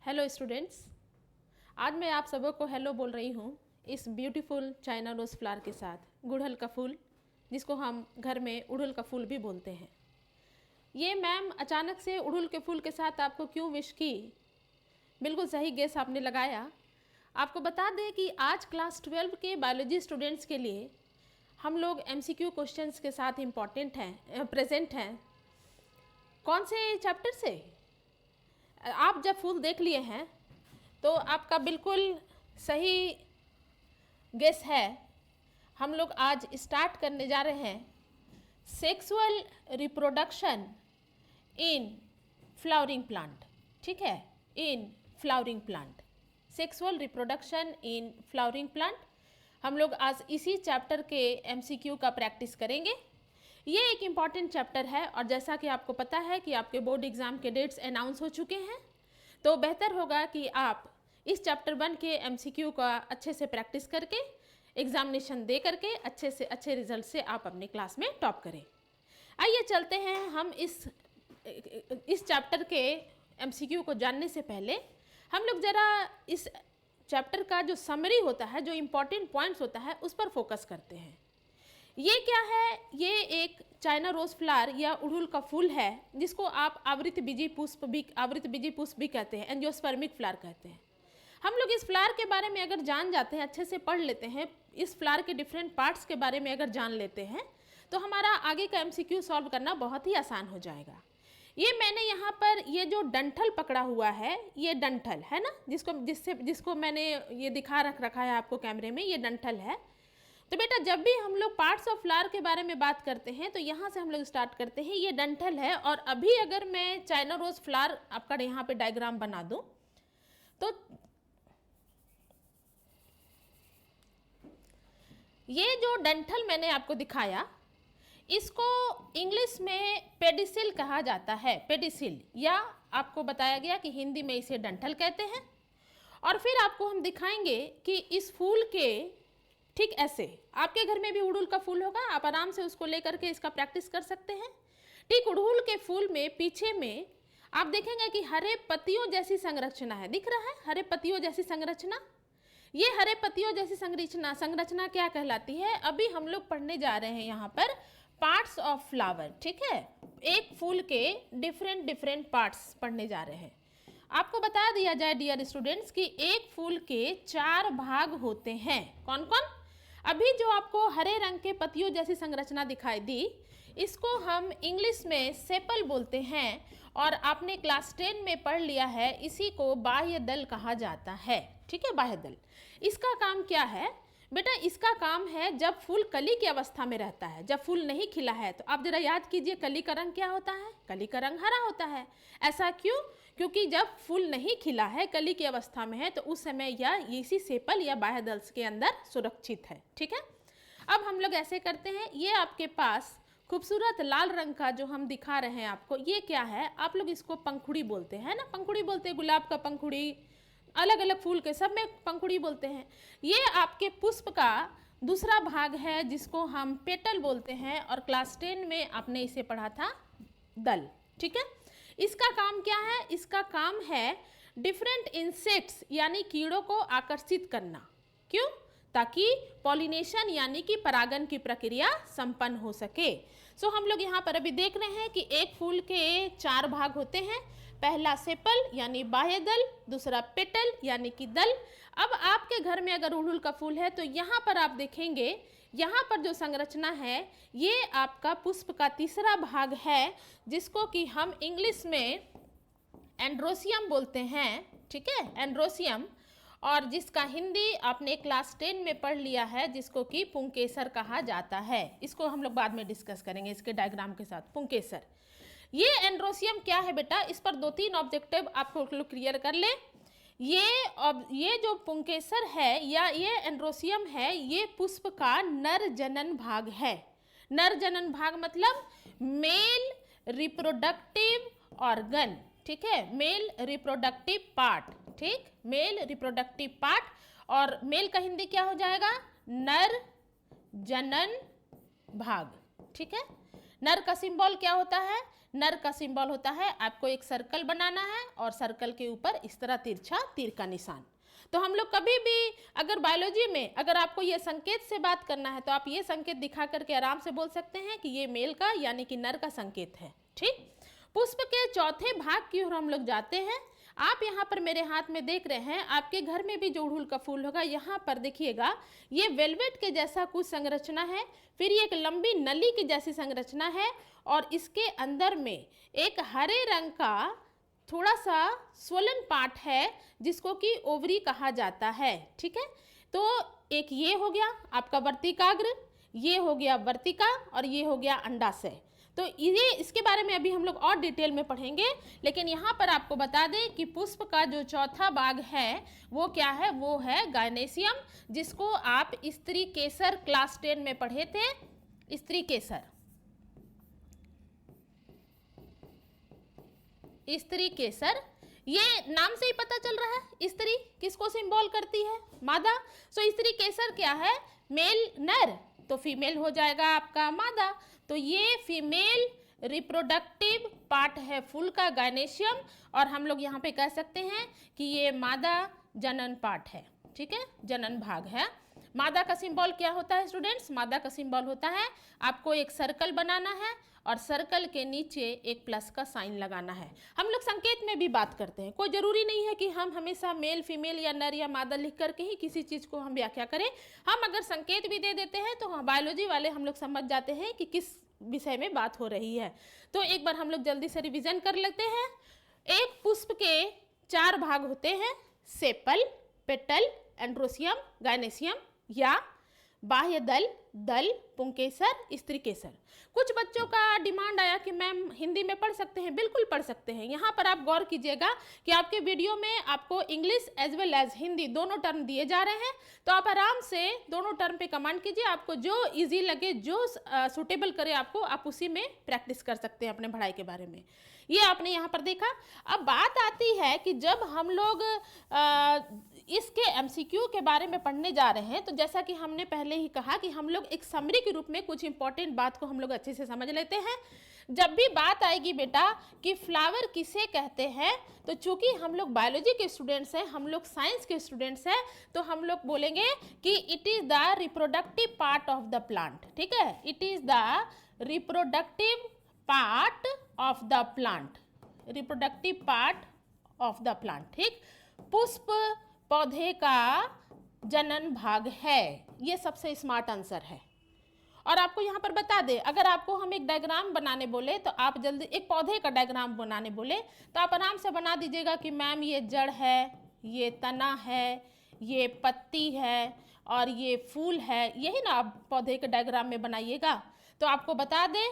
Hello students, आज मैं आप सबों को हेलो बोल रही हूँ इस ब्यूटीफुल चाइना रोज़ फ्लावर के साथ, गुड़हल का फूल, जिसको हम घर में उड़हुल का फूल भी बोलते हैं। ये मैम अचानक से उड़हुल के फूल के साथ आपको क्यों विश की? बिल्कुल सही गेस आपने लगाया। आपको बता दें कि आज क्लास 12 के बायोलॉजी स्टूडेंट्स के लिए हम लोग MCQ क्वेश्चंस के साथ प्रेजेंट हैं। कौन से चैप्टर से? आप जब फूल देख लिए हैं तो आपका बिल्कुल सही गेस है। हम लोग आज स्टार्ट करने जा रहे हैं sexual reproduction in flowering plant. ठीक है, in flowering plant, sexual reproduction in flowering plant. हम लोग आज इसी चैप्टर के MCQ का प्रैक्टिस करेंगे। ये एक इम्पॉर्टेंट चैप्टर है और जैसा कि आपको पता है कि आपके बोर्ड एग्ज़ाम के डेट्स अनाउंस हो चुके हैं, तो बेहतर होगा कि आप इस चैप्टर 1 के MCQ का अच्छे से प्रैक्टिस करके, एग्जामिनेशन दे करके अच्छे से अच्छे रिजल्ट से आप अपनी क्लास में टॉप करें। आइए चलते हैं हम इस चैप्टर के MCQ को जानने से पहले हम लोग ज़रा इस चैप्टर का जो समरी होता है, जो इम्पॉर्टेंट पॉइंट्स होता है, उस पर फोकस करते हैं। ये क्या है? ये एक चाइना रोज़ फ्लावर या उड़हुल का फूल है, जिसको आप आवृतबीजी पुष्प भी कहते हैं, एंजियोस्पर्मिक फ्लावर कहते हैं। हम लोग इस फ्लावर के बारे में अगर जान जाते हैं, अच्छे से पढ़ लेते हैं, इस फ्लावर के डिफरेंट पार्ट्स के बारे में अगर जान लेते हैं, तो हमारा आगे का MCQ सॉल्व करना बहुत ही आसान हो जाएगा। ये मैंने यहाँ पर ये जो डंठल पकड़ा हुआ है, ये डंठल है ना, जिसको मैंने ये दिखा रखा है आपको कैमरे में, ये डंठल है। तो बेटा, जब भी हम लोग पार्ट्स ऑफ फ्लावर के बारे में बात करते हैं तो यहाँ से हम लोग स्टार्ट करते हैं। ये डंठल है और अभी अगर मैं चाइना रोज़ फ्लावर आपका यहाँ पे डायग्राम बना दूँ तो ये जो डंठल मैंने आपको दिखाया, इसको इंग्लिश में पेडिसिल कहा जाता है, पेडिसिल, या आपको बताया गया कि हिंदी में इसे डंठल कहते हैं। और फिर आपको हम दिखाएंगे कि इस फूल के ठीक ऐसे आपके घर में भी उड़हुल का फूल होगा, आप आराम से उसको लेकर के इसका प्रैक्टिस कर सकते हैं। ठीक उड़हुल के फूल में पीछे में आप देखेंगे कि हरे पत्तियों जैसी संरचना है, दिख रहा है? हरे पत्तियों जैसी संरचना। ये हरे पत्तियों जैसी संरचना क्या कहलाती है? अभी हम लोग पढ़ने जा रहे हैं यहाँ पर पार्ट्स ऑफ फ्लावर। ठीक है, एक फूल के डिफरेंट पार्ट्स पढ़ने जा रहे हैं। आपको बता दिया जाए डियर स्टूडेंट्स कि एक फूल के 4 भाग होते हैं। कौन कौन? अभी जो आपको हरे रंग के पत्तियों जैसी संरचना दिखाई दी, इसको हम इंग्लिश में सेपल बोलते हैं और आपने क्लास 10 में पढ़ लिया है, इसी को बाह्य दल कहा जाता है। ठीक है, बाह्य दल। इसका काम क्या है बेटा? इसका काम है जब फूल कली की अवस्था में रहता है, जब फूल नहीं खिला है, तो आप जरा याद कीजिए, कली का रंग क्या होता है? कली का रंग हरा होता है। ऐसा क्यों? क्योंकि जब फूल नहीं खिला है, कली की अवस्था में है, तो उस समय यह इसी सेपल या बाह्य दल के अंदर सुरक्षित है। ठीक है, अब हम लोग ऐसे करते हैं, ये आपके पास खूबसूरत लाल रंग का जो हम दिखा रहे हैं आपको, ये क्या है? आप लोग इसको पंखुड़ी बोलते हैं ना, पंखुड़ी बोलते हैं, गुलाब का पंखुड़ी, अलग अलग फूल के सब में पंखुड़ी बोलते हैं। ये आपके पुष्प का दूसरा भाग है, जिसको हम पेटल बोलते हैं, और क्लास 10 में आपने इसे पढ़ा था दल। ठीक है, इसका काम क्या है? इसका काम है डिफरेंट इंसेक्ट्स यानी कीड़ों को आकर्षित करना। क्यों? ताकि पॉलिनेशन यानी कि परागन की प्रक्रिया संपन्न हो सके। सो हम लोग यहाँ पर अभी देख रहे हैं कि एक फूल के 4 भाग होते हैं। पहला सेपल यानी बाह्य दल, दूसरा पेटल यानी कि दल। अब आपके घर में अगर उड़हुल का फूल है तो यहाँ पर आप देखेंगे, यहाँ पर जो संरचना है, ये आपका पुष्प का तीसरा भाग है, जिसको कि हम इंग्लिश में एंड्रोसियम बोलते हैं। ठीक है, एंड्रोसियम, और जिसका हिंदी आपने क्लास 10 में पढ़ लिया है, जिसको कि पुंकेसर कहा जाता है। इसको हम लोग बाद में डिस्कस करेंगे इसके डायग्राम के साथ, पुंकेसर। ये एंड्रोसियम क्या है बेटा? इस पर 2-3 ऑब्जेक्टिव आपको क्लियर कर ले। ये जो पुंकेसर है या ये एंड्रोसियम है, ये पुष्प का नर जनन भाग है। नर जनन भाग मतलब मेल रिप्रोडक्टिव ऑर्गन। ठीक है, मेल रिप्रोडक्टिव पार्ट। ठीक, मेल रिप्रोडक्टिव पार्ट, और मेल का हिंदी क्या हो जाएगा? नर जनन भाग। ठीक है, नर का सिंबल क्या होता है? नर का सिंबल होता है, आपको एक सर्कल बनाना है और सर्कल के ऊपर इस तरह तिरछा तीर का निशान। तो हम लोग कभी भी अगर बायोलॉजी में अगर आपको ये संकेत से बात करना है तो आप ये संकेत दिखा करके आराम से बोल सकते हैं कि ये मेल का यानी कि नर का संकेत है। ठीक, पुष्प के चौथे भाग की ओर हम लोग जाते हैं। आप यहाँ पर मेरे हाथ में देख रहे हैं, आपके घर में भी जो अड़हुल का फूल होगा यहाँ पर देखिएगा, ये वेलवेट के जैसा कुछ संरचना है, फिर ये एक लंबी नली की जैसी संरचना है और इसके अंदर में एक हरे रंग का थोड़ा सा स्वलन पार्ट है जिसको कि ओवरी कहा जाता है। ठीक है, तो एक ये हो गया आपका वर्तिकाग्र, ये हो गया वर्तिका और ये हो गया अंडाशय। तो ये इसके बारे में अभी हम लोग और डिटेल में पढ़ेंगे, लेकिन यहाँ पर आपको बता दें कि पुष्प का जो चौथा भाग है वो क्या है, वो है गायनेसियम, जिसको आप स्त्री केसर क्लास 10 में पढ़े थे। स्त्री केसर, स्त्री केसर, ये नाम से ही पता चल रहा है स्त्री किसको सिंबल करती है, मादा। सो स्त्री केसर क्या है, मेल नर, तो फीमेल हो जाएगा आपका मादा। तो ये फीमेल रिप्रोडक्टिव पार्ट है फूल का गायनेशियम, और हम लोग यहाँ पे कह सकते हैं कि ये मादा जनन पार्ट है। ठीक है, जनन भाग है। मादा का सिंबल क्या होता है स्टूडेंट्स, मादा का सिंबल होता है आपको एक सर्कल बनाना है और सर्कल के नीचे एक प्लस का साइन लगाना है। हम लोग संकेत में भी बात करते हैं, कोई जरूरी नहीं है कि हम हमेशा मेल फीमेल या नर या मादा लिख करके ही किसी चीज़ को हम व्याख्या करें। हम अगर संकेत भी दे देते हैं तो बायोलॉजी वाले हम लोग समझ जाते हैं कि किस विषय में बात हो रही है। तो एक बार हम लोग जल्दी से रिविजन कर लेते हैं। एक पुष्प के 4 भाग होते हैं, सेपल, पेटल, एंड्रोसियम, गायनेसियम या बाह्य दल, दल, पुंकेसर, स्त्री केसर। कुछ बच्चों का डिमांड आया कि मैम हिंदी में पढ़ सकते हैं, बिल्कुल पढ़ सकते हैं। यहाँ पर आप गौर कीजिएगा कि आपके वीडियो में आपको English as well as Hindi दोनों टर्म दिए जा रहे हैं, तो आप आराम से दोनों टर्म पे कमांड कीजिए। आपको जो इजी लगे, जो सूटेबल करे आपको, आप उसी में प्रैक्टिस कर सकते हैं अपने पढ़ाई के बारे में। ये आपने यहाँ पर देखा। अब बात आती है कि जब हम लोग इसके एमसीक्यू के बारे में पढ़ने जा रहे हैं, तो जैसा कि हमने पहले ही कहा कि हम लोग एक समरी के रूप में कुछ इंपॉर्टेंट बात को हम लोग अच्छे से समझ लेते हैं। जब भी बात आएगी बेटा कि फ्लावर किसे कहते हैं, तो चूंकि हम लोग बायोलॉजी के स्टूडेंट्स हैं, हम लोग साइंस के स्टूडेंट्स हैं, तो हम लोग बोलेंगे कि it is the reproductive part of the plant. ठीक है, it is the reproductive part of the plant, reproductive part of the plant. ठीक, पुष्प पौधे का जनन भाग है, ये सबसे स्मार्ट आंसर है। और आपको यहाँ पर बता दें, अगर आपको हम एक डायग्राम बनाने बोले तो आप जल्दी, एक पौधे का डायग्राम बनाने बोले तो आप आराम से बना दीजिएगा कि मैम ये जड़ है, ये तना है, ये पत्ती है और ये फूल है, यही ना आप पौधे के डायग्राम में बनाइएगा। तो आपको बता दें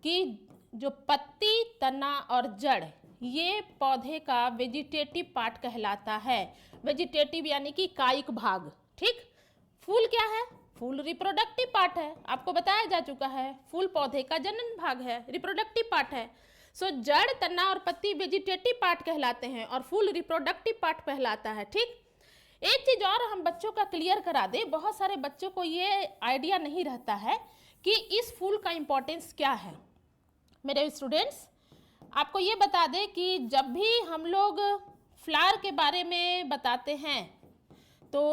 कि जो पत्ती, तना और जड़, ये पौधे का वेजिटेटिव पार्ट कहलाता है। वेजिटेटिव यानी कि कायिक भाग। ठीक, फूल क्या है, फूल रिप्रोडक्टिव पार्ट है, आपको बताया जा चुका है। फूल पौधे का जनन भाग है, रिप्रोडक्टिव पार्ट है। सो जड़, तना और पत्ती वेजिटेटिव पार्ट कहलाते हैं और फूल रिप्रोडक्टिव पार्ट कहलाता है। ठीक, एक चीज और हम बच्चों का क्लियर करा दे, बहुत सारे बच्चों को ये आइडिया नहीं रहता है कि इस फूल का इंपॉर्टेंस क्या है। मेरे स्टूडेंट्स, आपको ये बता दें कि जब भी हम लोग फ्लावर के बारे में बताते हैं तो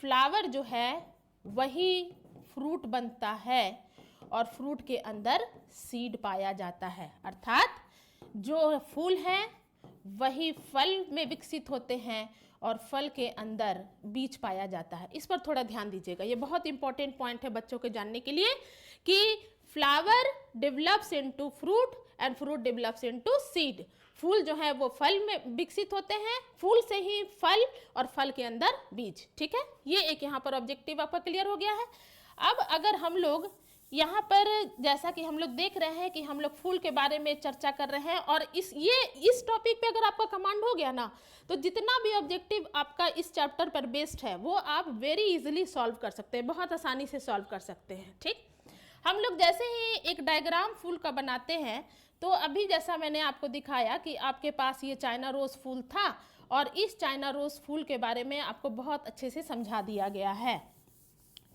फ्लावर जो है वही फ्रूट बनता है और फ्रूट के अंदर सीड पाया जाता है, अर्थात जो फूल है वही फल में विकसित होते हैं और फल के अंदर बीज पाया जाता है। इस पर थोड़ा ध्यान दीजिएगा, ये बहुत इंपॉर्टेंट पॉइंट है बच्चों के जानने के लिए कि flower develops into fruit and fruit develops into seed. फूल जो है वो फल में विकसित होते हैं, फूल से ही फल और फल के अंदर बीज। ठीक है, ये एक यहाँ पर ऑब्जेक्टिव आपका क्लियर हो गया है। अब अगर हम लोग यहाँ पर, जैसा कि हम लोग देख रहे हैं कि हम लोग फूल के बारे में चर्चा कर रहे हैं और इस टॉपिक पे अगर आपका कमांड हो गया ना, तो जितना भी ऑब्जेक्टिव आपका इस चैप्टर पर बेस्ड है वो आप वेरी इजीली सॉल्व कर सकते हैं, बहुत आसानी से सॉल्व कर सकते हैं। ठीक, हम लोग जैसे ही एक डायग्राम फूल का बनाते हैं, तो अभी जैसा मैंने आपको दिखाया कि आपके पास ये चाइना रोज फूल था और इस चाइना रोज फूल के बारे में आपको बहुत अच्छे से समझा दिया गया है।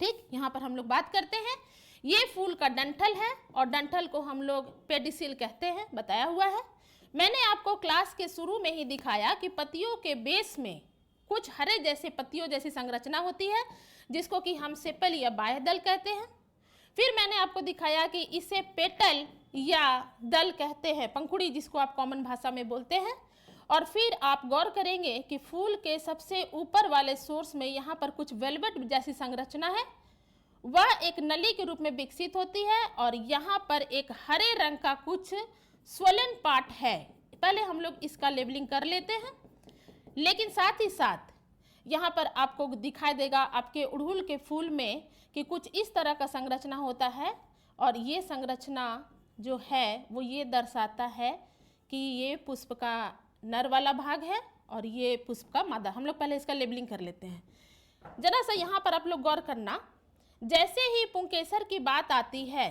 ठीक, यहाँ पर हम लोग बात करते हैं ये फूल का डंठल है और डंठल को हम लोग पेडिसिल कहते हैं, बताया हुआ है। मैंने आपको क्लास के शुरू में ही दिखाया कि पत्तियों के बेस में कुछ हरे जैसे पत्तियों जैसी संरचना होती है जिसको कि हम सेपल या बाह्यदल कहते हैं। फिर मैंने आपको दिखाया कि इसे पेटल या दल कहते हैं, पंखुड़ी जिसको आप कॉमन भाषा में बोलते हैं। और फिर आप गौर करेंगे कि फूल के सबसे ऊपर वाले सोर्स में यहाँ पर कुछ वेलवेट जैसी संरचना है, वह एक नली के रूप में विकसित होती है और यहाँ पर एक हरे रंग का कुछ स्वोलन पार्ट है। पहले हम लोग इसका लेबलिंग कर लेते हैं, लेकिन साथ ही साथ यहाँ पर आपको दिखाई देगा आपके अड़हुल के फूल में कि कुछ इस तरह का संरचना होता है और ये संरचना जो है वो ये दर्शाता है कि ये पुष्प का नर वाला भाग है और ये पुष्प का मादा। हम लोग पहले इसका लेबलिंग कर लेते हैं। जरा सा यहाँ पर आप लोग गौर करना, जैसे ही पुंकेसर की बात आती है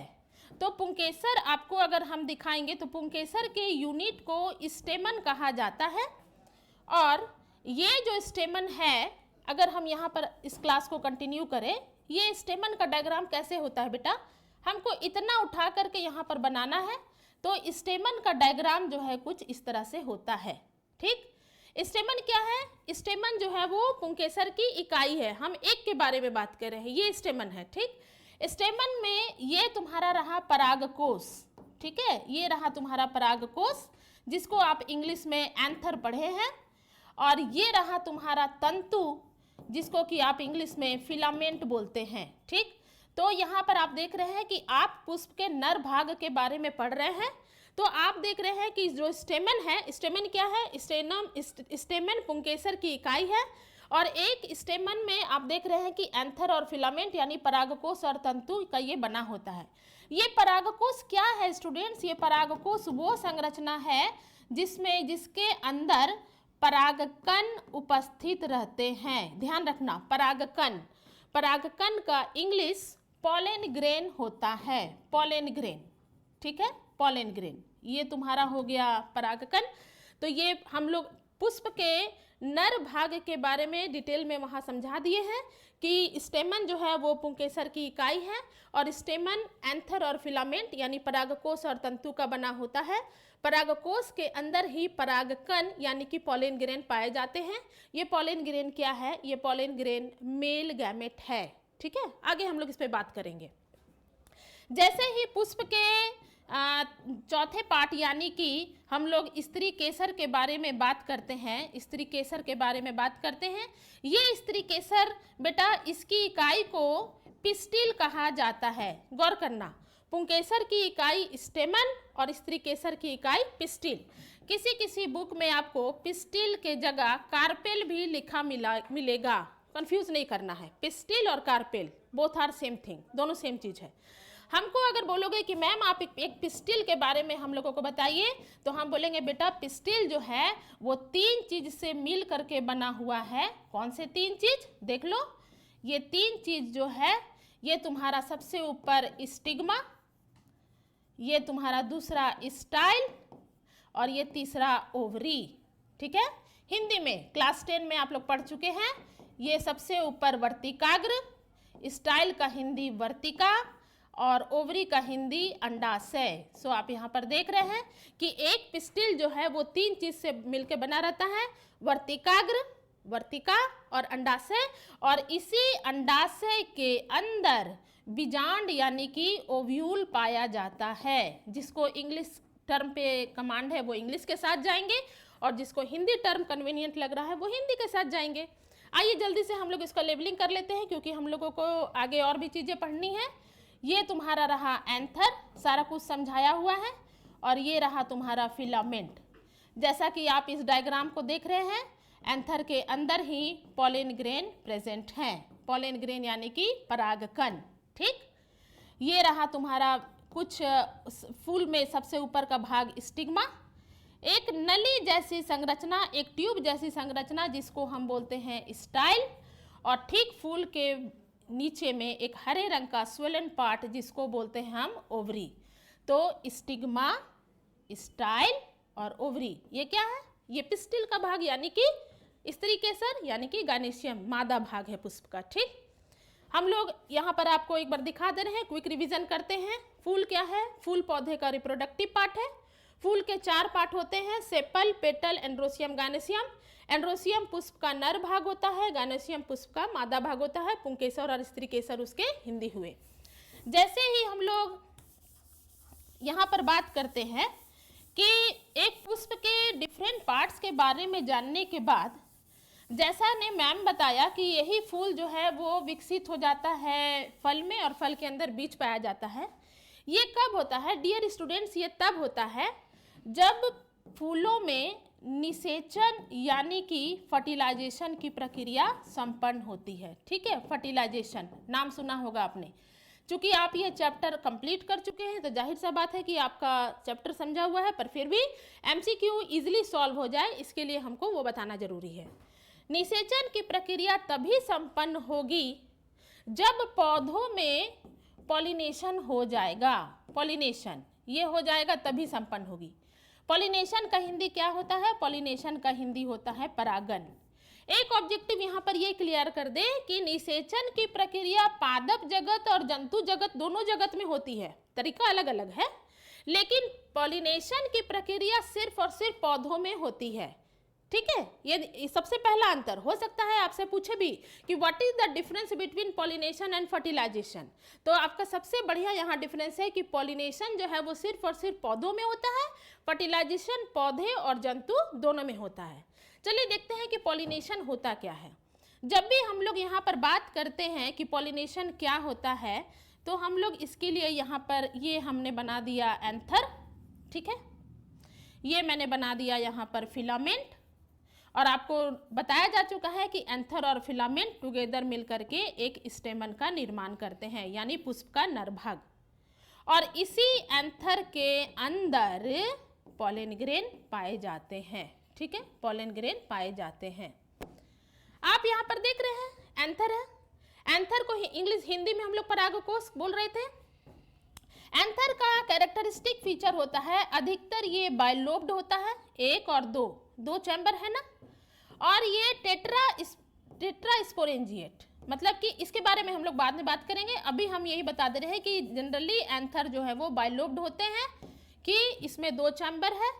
तो पुंकेसर आपको अगर हम दिखाएंगे तो पुंकेसर के यूनिट को स्टेमन कहा जाता है। और ये जो स्टेमन है, अगर हम यहाँ पर इस क्लास को कंटिन्यू करें, ये स्टेमन का डायग्राम कैसे होता है बेटा, हमको इतना उठा करके यहाँ पर बनाना है। तो स्टेमन का डायग्राम जो है कुछ इस तरह से होता है। ठीक, स्टेमन क्या है? स्टेमन जो है वो पुंकेसर की इकाई है। हम एक के बारे में बात कर रहे हैं, ये स्टेमन है। ठीक, स्टेमन में ये तुम्हारा रहा परागकोश। ठीक है, ये रहा तुम्हारा परागकोश जिसको आप इंग्लिश में एंथर पढ़े हैं। और ये रहा तुम्हारा तंतु जिसको कि आप इंग्लिश में फिलामेंट बोलते हैं। ठीक, तो यहाँ पर आप देख रहे हैं कि आप पुष्प के नर भाग के बारे में पढ़ रहे हैं। तो आप देख रहे हैं कि जो स्टेमन है, स्टेमन क्या है? स्टेमन पुंकेसर की इकाई है। और एक स्टेमन में आप देख रहे हैं कि एंथर और फिलामेंट यानी परागकोश और तंतु का ये बना होता है। ये परागकोश क्या है स्टूडेंट्स? ये परागकोश वो संरचना है जिसके अंदर परागकण उपस्थित रहते हैं। ध्यान रखना, परागकण का इंग्लिश पॉलन ग्रेन होता है, पॉलन ग्रेन। ठीक है, पॉलन ग्रेन, ये तुम्हारा हो गया परागकण। तो ये हम लोग पुष्प के नर भाग के बारे में डिटेल में वहाँ समझा दिए हैं कि स्टेमन जो है वो पुंकेसर की इकाई है और स्टेमन एंथर और फिलामेंट यानी परागकोश और तंतु का बना होता है। परागकोश के अंदर ही परागकण यानी कि पॉलन ग्रेन पाए जाते हैं। ये पॉलन ग्रेन क्या है? ये पॉलन ग्रेन मेल गैमेट है। ठीक है, आगे हम लोग इस पर बात करेंगे। जैसे ही पुष्प के चौथे पार्ट यानी कि हम लोग स्त्री केसर के बारे में बात करते हैं, स्त्री केसर के बारे में बात करते हैं। ये स्त्री केसर बेटा, इसकी इकाई को पिस्टिल कहा जाता है। गौर करना, पुंकेसर की इकाई स्टेमन और स्त्री केसर की इकाई पिस्टिल। किसी किसी बुक में आपको पिस्टिल के जगह कार्पेल भी लिखा मिलेगा, कंफ्यूज नहीं करना है। पिस्टिल और carpel both are same thing, दोनों सेम चीज़ है। हमको अगर बोलोगे कि मैम आप एक पिस्टिल के बारे में हम लोगों को बताइए, तो हम बोलेंगे बेटा पिस्टिल जो है वो 3 चीज से मिल करके बना हुआ है। कौन से 3 चीज? देख लो, ये 3 चीज जो है, ये तुम्हारा सबसे ऊपर स्टिग्मा, ये तुम्हारा दूसरा स्टाइल और ये तीसरा ओवरी। ठीक है, हिंदी में क्लास 10 में आप लोग पढ़ चुके हैं। ये सबसे ऊपर वर्तिकाग्र, स्टाइल का हिंदी वर्तिका और ओवरी का हिंदी अंडाशय। सो आप यहाँ पर देख रहे हैं कि एक पिस्टिल जो है वो 3 चीज से मिलकर बना रहता है, वर्तिकाग्र, वर्तिका और अंडाशय। और इसी अंडाशय के अंदर बीजांड यानी कि ओव्यूल पाया जाता है। जिसको इंग्लिश टर्म पे कमांड है वो इंग्लिश के साथ जाएंगे और जिसको हिंदी टर्म कन्वीनियंट लग रहा है वो हिंदी के साथ जाएंगे। आइए जल्दी से हम लोग इसका लेबलिंग कर लेते हैं क्योंकि हम लोगों को आगे और भी चीज़ें पढ़नी है। ये तुम्हारा रहा एंथर, सारा कुछ समझाया हुआ है। और ये रहा तुम्हारा फिलामेंट। जैसा कि आप इस डायग्राम को देख रहे हैं, एंथर के अंदर ही पॉलन ग्रेन प्रेजेंट हैं। पॉलन ग्रेन यानी कि परागकण। ठीक, ये रहा तुम्हारा कुछ फूल में सबसे ऊपर का भाग स्टिग्मा, एक नली जैसी संरचना, एक ट्यूब जैसी संरचना जिसको हम बोलते हैं स्टाइल, और ठीक फूल के नीचे में एक हरे रंग का स्वेलन पार्ट जिसको बोलते हैं हम ओवरी। तो स्टिग्मा, स्टाइल और ओवरी, ये क्या है? ये पिस्टिल का भाग यानी कि स्त्री केसर यानी कि गायनेशियम, मादा भाग है पुष्प का। ठीक, हम लोग यहाँ पर आपको एक बार दिखा दे रहे हैं, क्विक रिवीजन करते हैं। फूल क्या है? फूल पौधे का रिप्रोडक्टिव पार्ट है। फूल के 4 पार्ट होते हैं, सेपल, पेटल, एंड्रोसियम, गायनेसियम। एंड्रोसियम पुष्प का नर भाग होता है, गायनेसियम पुष्प का मादा भाग होता है, पुंकेसर और स्त्री केसर उसके हिंदी हुए। जैसे ही हम लोग यहाँ पर बात करते हैं कि एक पुष्प के डिफरेंट पार्ट्स के बारे में जानने के बाद, जैसा ने मैम बताया कि यही फूल जो है वो विकसित हो जाता है फल में और फल के अंदर बीज पाया जाता है। ये कब होता है डियर स्टूडेंट्स? ये तब होता है जब फूलों में निषेचन यानी कि फर्टिलाइजेशन की प्रक्रिया संपन्न होती है। ठीक है, फर्टिलाइजेशन नाम सुना होगा आपने। चूंकि आप ये चैप्टर कंप्लीट कर चुके हैं तो जाहिर सा बात है कि आपका चैप्टर समझा हुआ है, पर फिर भी एमसीक्यू इजीली सॉल्व हो जाए इसके लिए हमको वो बताना जरूरी है। निषेचन की प्रक्रिया तभी संपन्न होगी जब पौधों में पॉलिनेशन हो जाएगा। पॉलिनेशन ये हो जाएगा तभी संपन्न होगी। पॉलिनेशन का हिंदी क्या होता है? पॉलिनेशन का हिंदी होता है परागन। एक ऑब्जेक्टिव यहाँ पर ये क्लियर कर दे कि निषेचन की प्रक्रिया पादप जगत और जंतु जगत दोनों जगत में होती है, तरीका अलग अलग है, लेकिन पॉलिनेशन की प्रक्रिया सिर्फ और सिर्फ पौधों में होती है। ठीक है, ये सबसे पहला अंतर। हो सकता है आपसे पूछे भी कि what is the difference between pollination and fertilisation, तो आपका सबसे बढ़िया यहाँ डिफरेंस है कि पॉलिनेशन जो है वो सिर्फ और सिर्फ पौधों में होता है, फर्टिलाइजेशन पौधे और जंतु दोनों में होता है। चलिए देखते हैं कि पॉलिनेशन होता क्या है। जब भी हम लोग यहाँ पर बात करते हैं कि पॉलिनेशन क्या होता है, तो हम लोग इसके लिए यहाँ पर ये हमने बना दिया एंथर। ठीक है, ये मैंने बना दिया यहाँ पर फिलामेंट, और आपको बताया जा चुका है कि एंथर और फिलामेंट टुगेदर मिलकर के एक स्टेमन का निर्माण करते हैं, यानी पुष्प का नर भाग। और इसी एंथर के अंदर पॉलन ग्रेन पाए जाते हैं। ठीक है, पॉलन ग्रेन पाए जाते हैं। आप यहाँ पर देख रहे हैं एंथर है। एंथर को इंग्लिश हिंदी में हम लोग परागकोश बोल रहे थे। एंथर का कैरेक्टरिस्टिक फीचर होता है, अधिकतर ये बाइलोब्ड होता है, एक और दो चैम्बर है ना, और ये टेट्रा स्पोरेंजिएट, मतलब कि इसके बारे में हम लोग बाद में बात करेंगे। अभी हम यही बता दे रहे हैं कि जनरली एंथर जो है वो बाइलोब्ड होते हैं, कि इसमें 2 चैम्बर है,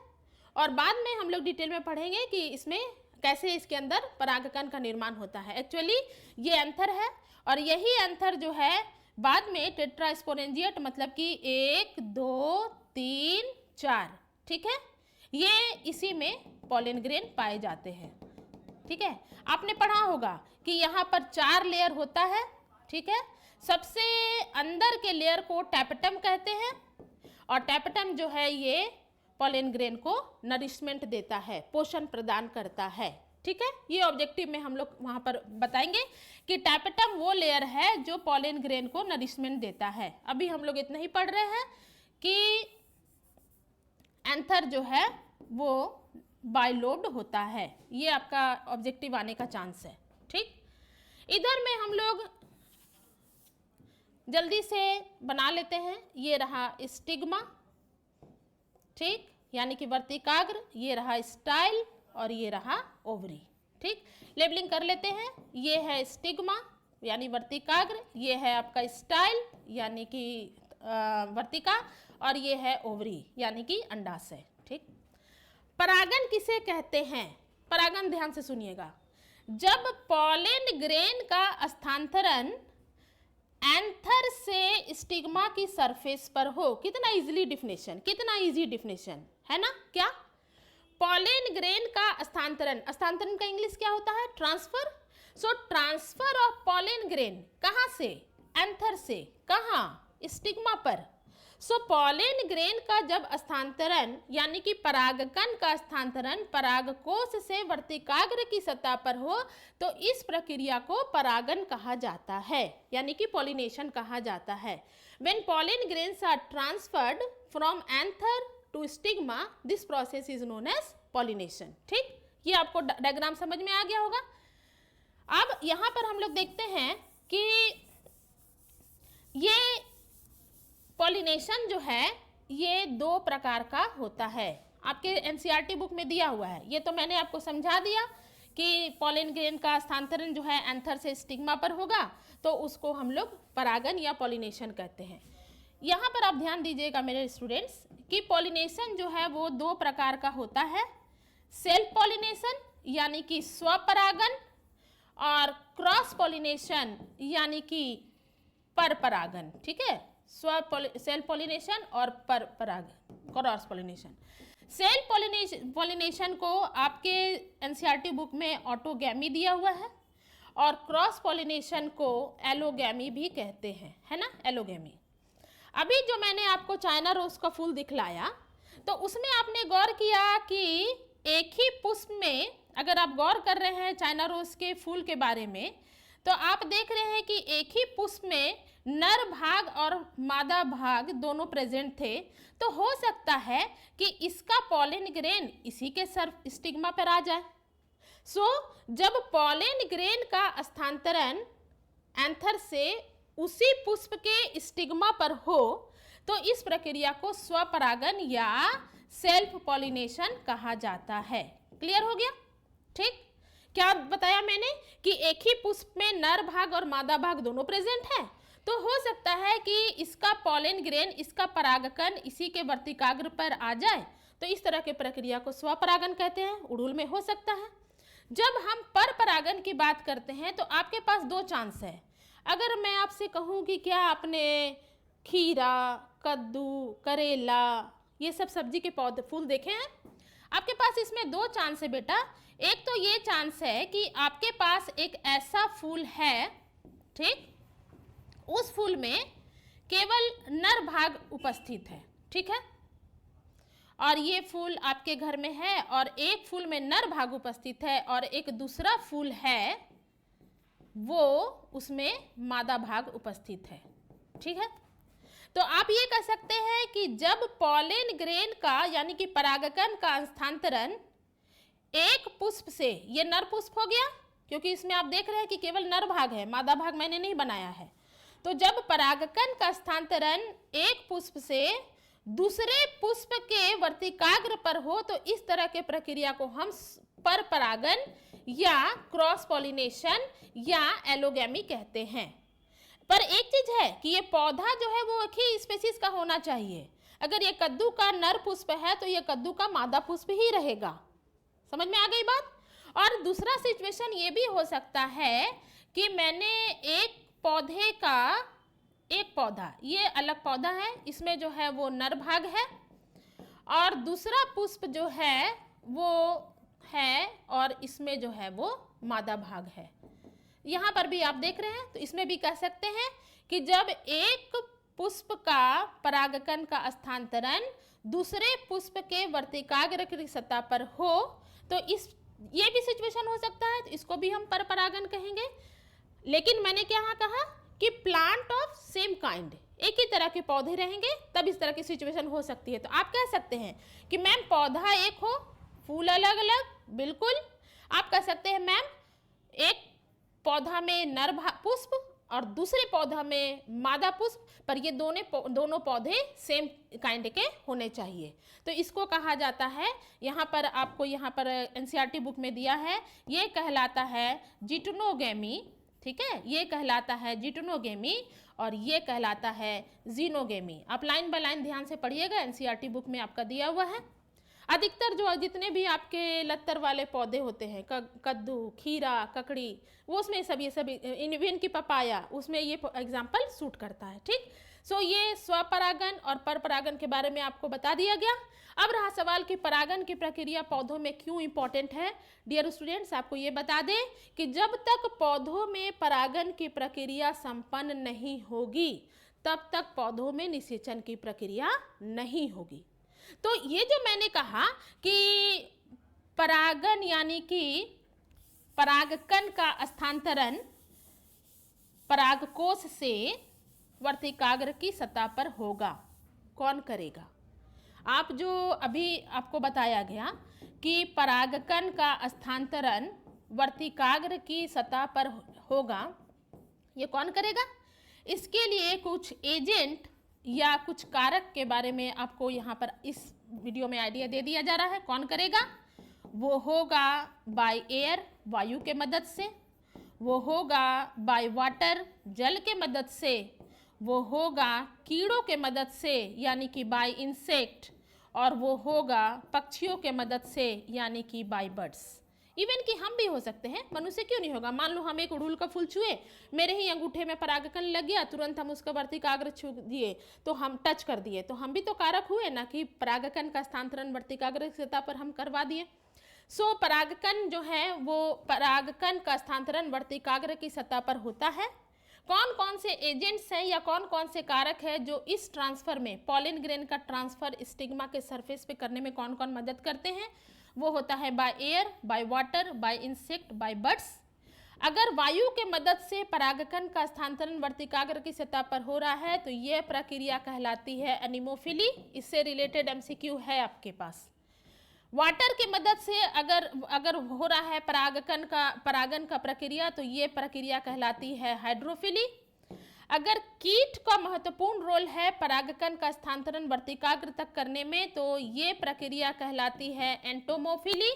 और बाद में हम लोग डिटेल में पढ़ेंगे कि इसमें कैसे इसके अंदर परागकण का निर्माण होता है। एक्चुअली ये एंथर है, और यही एंथर जो है बाद में टेट्रा स्पोरेंजिएट, मतलब कि 1 2 3 4, ठीक है, ये इसी में पॉलन ग्रेन पाए जाते हैं। ठीक है, आपने पढ़ा होगा कि यहाँ पर 4 लेयर होता है। ठीक है, सबसे अंदर के लेयर को टैपेटम कहते हैं, और टैपेटम जो है ये पॉलन ग्रेन को नरिशमेंट देता है, पोषण प्रदान करता है। ठीक है, ये ऑब्जेक्टिव में हम लोग वहाँ पर बताएंगे कि टैपेटम वो लेयर है जो पॉलन ग्रेन को नरिशमेंट देता है। अभी हम लोग इतना ही पढ़ रहे हैं कि एंथर जो है वो बाइलोब्ड होता है। ये आपका ऑब्जेक्टिव आने का चांस है। ठीक, इधर में हम लोग जल्दी से बना लेते हैं। ये रहा स्टिग्मा, ठीक, यानी कि वर्तिकाग्र, ये रहा स्टाइल, और ये रहा ओवरी। ठीक, लेबलिंग कर लेते हैं। ये है स्टिग्मा यानी वर्तिकाग्र, ये है आपका स्टाइल यानी कि वर्तिका, और ये है ओवरी यानी कि अंडाशय। ठीक, परागन किसे कहते हैं? परागन ध्यान से सुनिएगा। जब पॉलन ग्रेन का स्थानांतरण एंथर से स्टिग्मा की सरफेस पर हो। कितना इजीली डिफिनेशन, कितना इजी डिफिनेशन है ना। क्या पॉलन ग्रेन का स्थानांतरण, स्थानांतरण का इंग्लिश क्या होता है? Transfer. So transfer of pollen grain कहाँ से? एंथर से कहाँ? स्टिग्मा पर। सो पॉलन ग्रेन का जब स्थानांतरण यानी कि परागकण का स्थानांतरण परागकोश से वर्तिकाग्र की सतह पर हो तो इस प्रक्रिया को परागन कहा जाता है, यानी कि पॉलिनेशन कहा जाता है। When pollen grains are transferred from anther to stigma, this process is known as pollination. ठीक, ये आपको डायग्राम समझ में आ गया होगा। अब यहाँ पर हम लोग देखते हैं कि ये पॉलिनेशन जो है ये 2 प्रकार का होता है। आपके एनसीईआरटी बुक में दिया हुआ है, ये तो मैंने आपको समझा दिया कि पॉलन ग्रेन का स्थानांतरण जो है एंथर से स्टिग्मा पर होगा, तो उसको हम लोग परागन या पॉलिनेशन कहते हैं। यहाँ पर आप ध्यान दीजिएगा मेरे स्टूडेंट्स कि पॉलिनेशन जो है वो दो प्रकार का होता है, सेल्फ पॉलिनेशन यानी कि स्वपरागन, और क्रॉस पॉलिनेशन यानी कि परपरागन। ठीक है, सेल्फ पॉलिनेशन और परपरागन, क्रॉस पॉलिनेशन। सेल्फ पॉलिनेशन को आपके एनसीईआरटी बुक में ऑटोगैमी दिया हुआ है, और क्रॉस पॉलिनेशन को एलोगैमी भी कहते हैं, है ना, एलोगैमी। अभी जो मैंने आपको चाइना रोज का फूल दिखलाया, तो उसमें आपने गौर किया कि एक ही पुष्प में, अगर आप गौर कर रहे हैं चाइना रोज के फूल के बारे में, तो आप देख रहे हैं कि एक ही पुष्प में नर भाग और मादा भाग दोनों प्रेजेंट थे। तो हो सकता है कि इसका पॉलन ग्रेन इसी के सर्फ स्टिग्मा पर आ जाए। जब पॉलन ग्रेन का स्थानांतरण एंथर से उसी पुष्प के स्टिग्मा पर हो, तो इस प्रक्रिया को स्वपरागन या सेल्फ पॉलिनेशन कहा जाता है। क्लियर हो गया? ठीक, क्या बताया मैंने कि एक ही पुष्प में नर भाग और मादा भाग दोनों प्रेजेंट है, तो हो सकता है कि इसका पॉलन ग्रेन, इसका परागकण इसी के वर्तिकाग्र पर आ जाए, तो इस तरह के प्रक्रिया को स्वपरागन कहते हैं। उड़ूल में हो सकता है। जब हम परपरागन की बात करते हैं तो आपके पास दो चांस है। अगर मैं आपसे कहूँ कि क्या आपने खीरा, कद्दू, करेला, ये सब सब्जी के पौधे फूल देखे हैं, आपके पास इसमें दो चांस है बेटा। एक तो ये चांस है कि आपके पास एक ऐसा फूल है, ठीक, उस फूल में केवल नर भाग उपस्थित है, ठीक है, और ये फूल आपके घर में है, और एक फूल में नर भाग उपस्थित है और एक दूसरा फूल है वो उसमें मादा भाग उपस्थित है, ठीक है। तो आप ये कह सकते हैं कि जब पॉलन ग्रेन का यानी कि परागकण का स्थानांतरण एक पुष्प से, ये नर पुष्प हो गया क्योंकि इसमें आप देख रहे हैं कि केवल नर भाग है, मादा भाग मैंने नहीं बनाया है। तो जब परागकण का स्थानांतरण एक पुष्प से दूसरे पुष्प के वर्तिकाग्र पर हो, तो इस तरह के प्रक्रिया को हम परपरागन या क्रॉस पॉलिनेशन या एलोगैमी कहते हैं। पर एक चीज है कि ये पौधा जो है वो एक ही स्पीशीज का होना चाहिए। अगर ये कद्दू का नर पुष्प है तो ये कद्दू का मादा पुष्प ही रहेगा। समझ में आ गई बात? और दूसरा सिचुएशन ये भी हो सकता है कि मैंने एक पौधे का, एक पौधा, ये अलग पौधा है, इसमें जो है वो नर भाग है, और दूसरा पुष्प जो है वो है और इसमें जो है वो मादा भाग है। यहाँ पर भी आप देख रहे हैं, तो इसमें भी कह सकते हैं कि जब एक पुष्प का परागकण का स्थानांतरण दूसरे पुष्प के वर्तिकाग्र की सतह पर हो, तो ये भी सिचुएशन हो सकता है, तो इसको भी हम परपरागन कहेंगे। लेकिन मैंने क्या कहा कि प्लांट ऑफ सेम काइंड, एक ही तरह के पौधे रहेंगे तब इस तरह की सिचुएशन हो सकती है। तो आप कह सकते हैं कि मैम पौधा एक हो, फूल अलग अलग, बिल्कुल। आप कह सकते हैं मैम एक पौधा में नर पुष्प और दूसरे पौधा में मादा पुष्प, पर ये दोनों पौधे सेम काइंड के होने चाहिए। तो इसको कहा जाता है, यहाँ पर आपको यहाँ पर एनसीईआरटी बुक में दिया है, ये कहलाता है जिटोनोगेमी, ठीक है, ये कहलाता है जिटोनोगेमी और ये कहलाता है जीनोगेमी। आप लाइन बाय लाइन ध्यान से पढ़िएगा, एनसीईआरटी बुक में आपका दिया हुआ है। अधिकतर जो जितने भी आपके लत्तर वाले पौधे होते हैं, कद्दू, खीरा, ककड़ी, वो उसमें ये सभी इवन की पपाया, उसमें ये एग्जाम्पल सूट करता है, ठीक। सो ये स्वपरागन और परपरागन के बारे में आपको बता दिया गया। अब रहा सवाल कि परागन की प्रक्रिया पौधों में क्यों इंपॉर्टेंट है। डियर स्टूडेंट्स, आपको ये बता दें कि जब तक पौधों में परागन की प्रक्रिया संपन्न नहीं होगी, तब तक पौधों में निषेचन की प्रक्रिया नहीं होगी। तो ये जो मैंने कहा कि परागन यानी कि परागकण का स्थानांतरण परागकोश से वर्तिकाग्र की सतह पर होगा, कौन करेगा? आप जो अभी आपको बताया गया कि परागकण का स्थानांतरण वर्तिकाग्र की सतह पर होगा, ये कौन करेगा? इसके लिए कुछ एजेंट या कुछ कारक के बारे में आपको यहाँ पर इस वीडियो में आइडिया दे दिया जा रहा है। कौन करेगा? वो होगा बाय एयर, वायु के मदद से, वो होगा बाय वाटर, जल के मदद से, वो होगा कीड़ों के मदद से यानी कि बाय इंसेक्ट, और वो होगा पक्षियों के मदद से यानी कि बाय बर्ड्स। इवन कि हम भी हो सकते हैं, मनुष्य क्यों नहीं होगा। मान लो हम एक अड़हुल का फूल छुए, मेरे ही अंगूठे में परागकण लग गया, तुरंत हम उसका वर्तिकाग्र छू दिए तो हम टच कर दिए, तो हम भी तो कारक हुए ना कि परागकण का स्थानांतरण वर्तिकाग्र की सतह पर हम करवा दिए। सो परागकण जो है वो परागकण का स्थानांतरण वर्तिकाग्र की सतह पर होता है। कौन कौन से एजेंट्स हैं या कौन कौन से कारक है जो इस ट्रांसफर में, पॉलन ग्रेन का ट्रांसफर स्टिग्मा के सरफेस पे करने में कौन कौन मदद करते हैं? वो होता है by air, by water, bye insect, bye birds. अगर वायु के मदद से परागकण का स्थानांतरण वर्तिकाग्र की सतह पर हो रहा है तो यह प्रक्रिया कहलाती है एनीमोफिली। इससे रिलेटेड एमसीक्यू है आपके पास। वाटर की मदद से अगर हो रहा है परागन का प्रक्रिया तो ये प्रक्रिया कहलाती है हाइड्रोफिली। अगर कीट का महत्वपूर्ण रोल है परागकण का स्थानांतरण वर्तिकाग्र तक करने में तो ये प्रक्रिया कहलाती है एंटोमोफिली।